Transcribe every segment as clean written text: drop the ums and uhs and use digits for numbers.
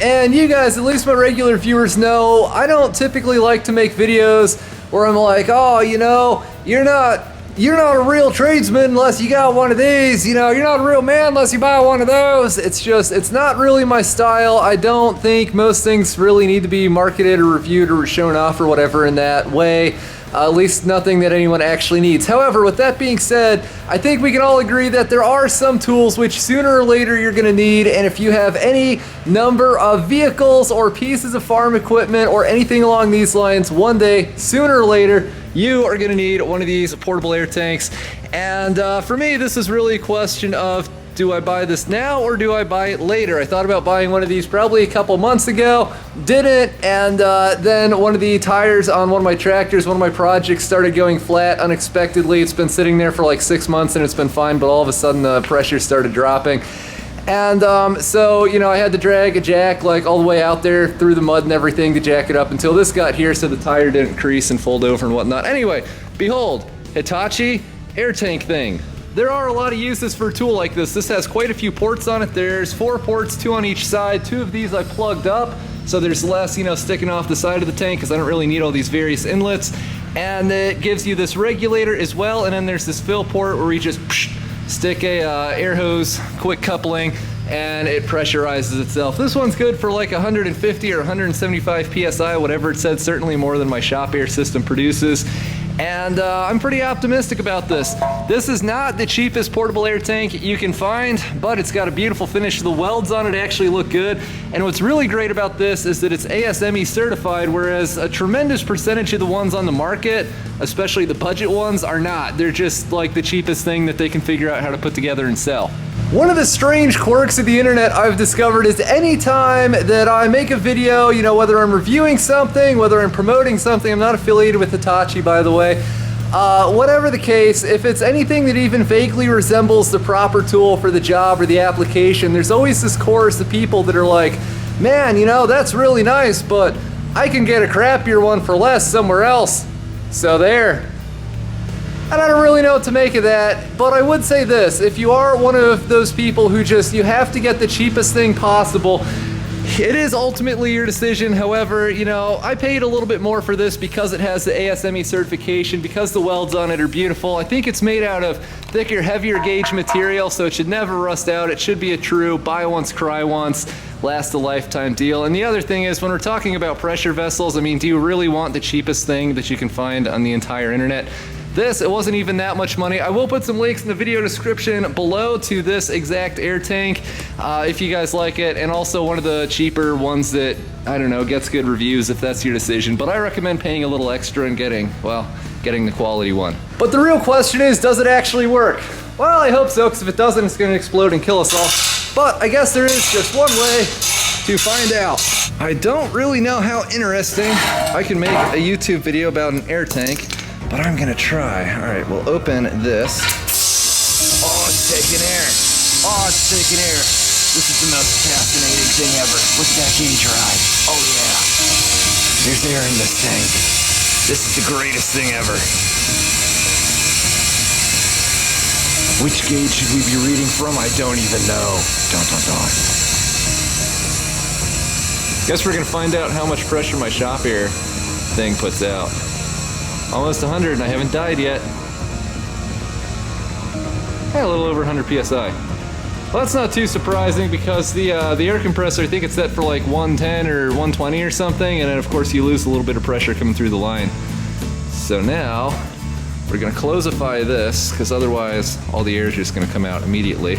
And you guys, at least my regular viewers know, I don't typically like to make videos where I'm like, oh, you know, you're not a real tradesman unless you got one of these, you know, you're not a real man unless you buy one of those. It's not really my style. I don't think most things really need to be marketed or reviewed or shown off or whatever in that way. At least nothing that anyone actually needs. However, with that being said, I think we can all agree that there are some tools which sooner or later you're going to need, and if you have any number of vehicles or pieces of farm equipment or anything along these lines, one day, sooner or later, you are going to need one of these portable air tanks. And for me, this is really a question of, do I buy this now or do I buy it later? I thought about buying one of these probably a couple months ago, didn't, and then one of the tires on one of my tractors, one of my projects started going flat unexpectedly. It's been sitting there for like 6 months and it's been fine, but all of a sudden the pressure started dropping. And so, you know, I had to drag a jack like all the way out there through the mud and everything to jack it up until this got here so the tire didn't crease and fold over and whatnot. Anyway, behold, Hitachi air tank thing. There are a lot of uses for a tool like this. This has quite a few ports on it. There's 4 ports, 2 on each side. 2 of these I plugged up, so there's less, you know, sticking off the side of the tank because I don't really need all these various inlets. And it gives you this regulator as well, and then there's this fill port where you just stick a air hose, quick coupling, and it pressurizes itself. This one's good for like 150 or 175 PSI, whatever it said, certainly more than my shop air system produces. And I'm pretty optimistic about this. This is not the cheapest portable air tank you can find, but it's got a beautiful finish. The welds on it actually look good. And what's really great about this is that it's ASME certified, whereas a tremendous percentage of the ones on the market, especially the budget ones, are not. They're just like the cheapest thing that they can figure out how to put together and sell. One of the strange quirks of the internet I've discovered is anytime that I make a video, you know, whether I'm reviewing something, whether I'm promoting something, I'm not affiliated with Hitachi, by the way, whatever the case, if it's anything that even vaguely resembles the proper tool for the job or the application, there's always this chorus of people that are like, man, you know, that's really nice, but I can get a crappier one for less somewhere else. So there. And I don't really know what to make of that, but I would say this: if you are one of those people who just, you have to get the cheapest thing possible, it is ultimately your decision. However, you know, I paid a little bit more for this because it has the ASME certification, because the welds on it are beautiful. I think it's made out of thicker, heavier gauge material, so it should never rust out. It should be a true buy once, cry once, last a lifetime deal. And the other thing is, when we're talking about pressure vessels, I mean, do you really want the cheapest thing that you can find on the entire internet? This, it wasn't even that much money. I will put some links in the video description below to this exact air tank if you guys like it, and also one of the cheaper ones that, I don't know, gets good reviews if that's your decision. But I recommend paying a little extra and getting the quality one. But the real question is, does it actually work? Well, I hope so, because if it doesn't, it's going to explode and kill us all. But I guess there is just one way to find out. I don't really know how interesting I can make a YouTube video about an air tank, but I'm gonna try. All right, we'll open this. Oh, it's taking air. Oh, it's taking air. This is the most fascinating thing ever. Look at that gauge ride. Oh yeah. There's air in this tank. This is the greatest thing ever. Which gauge should we be reading from? I don't even know. Don't. Guess we're gonna find out how much pressure my shop air thing puts out. Almost 100 and I haven't died yet. Yeah, a little over 100 PSI. Well, that's not too surprising because the air compressor, I think it's set for like 110 or 120 or something, and then of course you lose a little bit of pressure coming through the line. So now we're gonna closify this, because otherwise all the air is just gonna come out immediately.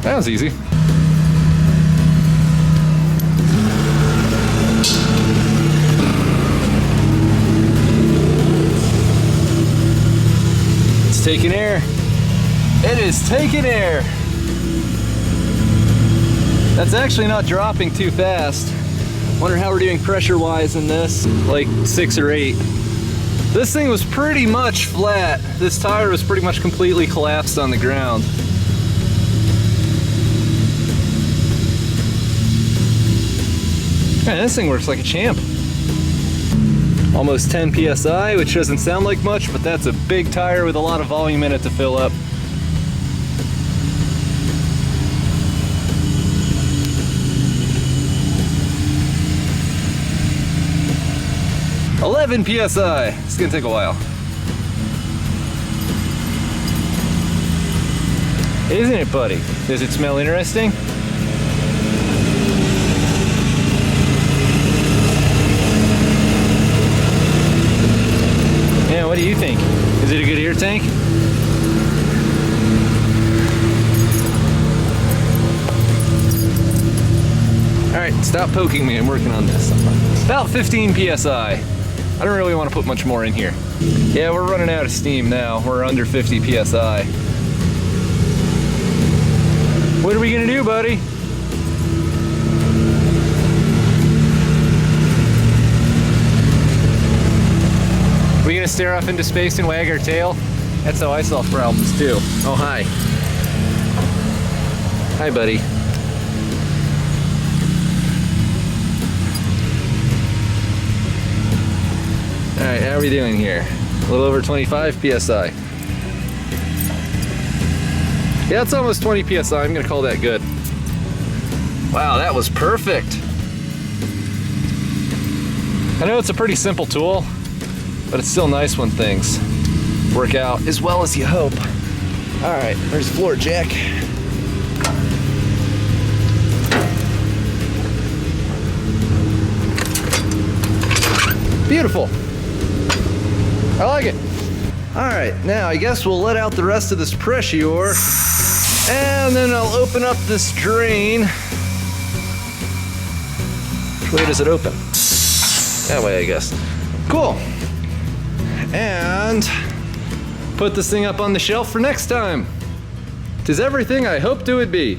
That was easy. Taking air. It is taking air. That's actually not dropping too fast. Wonder how we're doing pressure-wise in this, like 6 or 8. This thing was pretty much flat. This tire was pretty much completely collapsed on the ground. Man, this thing works like a champ. Almost 10 PSI, which doesn't sound like much, but that's a big tire with a lot of volume in it to fill up. 11 PSI. It's gonna take a while. Isn't it, buddy? Does it smell interesting? Yeah, what do you think? Is it a good air tank? Alright, stop poking me, I'm working on this. About 15 PSI. I don't really want to put much more in here. Yeah, we're running out of steam now. We're under 50 PSI. What are we gonna do, buddy? We gonna stare off into space and wag our tail? That's how I solve problems too. Oh, hi. Hi, buddy. Alright, how are we doing here? A little over 25 PSI. Yeah, it's almost 20 PSI. I'm gonna call that good. Wow, that was perfect. I know it's a pretty simple tool, but it's still nice when things work out as well as you hope. All right, there's the floor jack. Beautiful. I like it. All right, now I guess we'll let out the rest of this pressure, and then I'll open up this drain. Which way does it open? That way, I guess. Cool. And put this thing up on the shelf for next time. 'Tis everything I hoped it would be.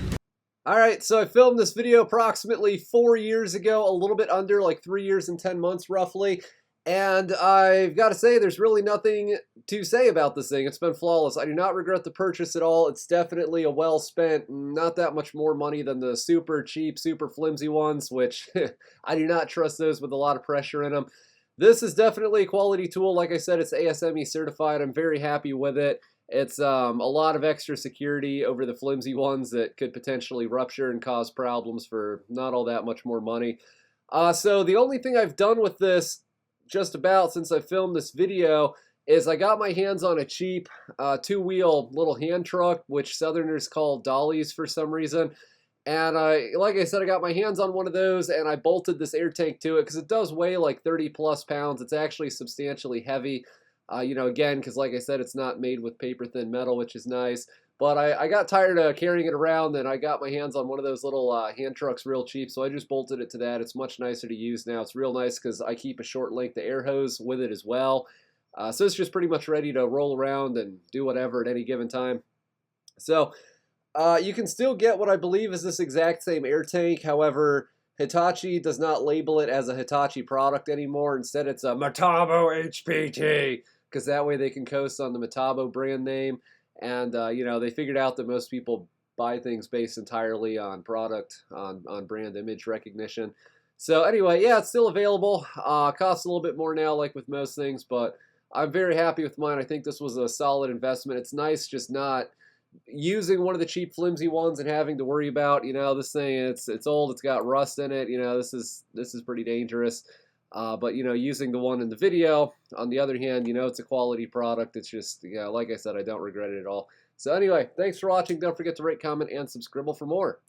All right, so I filmed this video approximately 4 years ago, a little bit under, like 3 years and 10 months roughly. And I've got to say, there's really nothing to say about this thing. It's been flawless. I do not regret the purchase at all. It's definitely a well spent, not that much more money than the super cheap, super flimsy ones, which I do not trust those with a lot of pressure in them. This is definitely a quality tool. Like I said, it's ASME certified. I'm very happy with it. It's a lot of extra security over the flimsy ones that could potentially rupture and cause problems for not all that much more money. So the only thing I've done with this just about since I filmed this video is I got my hands on a cheap two-wheel little hand truck, which Southerners call dollies for some reason. And like I said, I got my hands on one of those and I bolted this air tank to it because it does weigh like 30 plus pounds. It's actually substantially heavy, you know, again, because like I said, it's not made with paper thin metal, which is nice. But I got tired of carrying it around and I got my hands on one of those little hand trucks real cheap, so I just bolted it to that. It's much nicer to use now. It's real nice because I keep a short length of air hose with it as well. So it's just pretty much ready to roll around and do whatever at any given time. So you can still get what I believe is this exact same air tank. However, Hitachi does not label it as a Hitachi product anymore. Instead, it's a Metabo HPT, because that way they can coast on the Metabo brand name. And, you know, they figured out that most people buy things based entirely on product, on brand image recognition. So anyway, yeah, it's still available. Costs a little bit more now, like with most things, but I'm very happy with mine. I think this was a solid investment. It's nice just not using one of the cheap flimsy ones and having to worry about, you know, this thing, it's old, it's got rust in it, you know, this is pretty dangerous. But, you know, using the one in the video, on the other hand, you know, it's a quality product. It's just, you know, like I said, I don't regret it at all. So anyway, thanks for watching. Don't forget to rate, comment, and subscribe for more.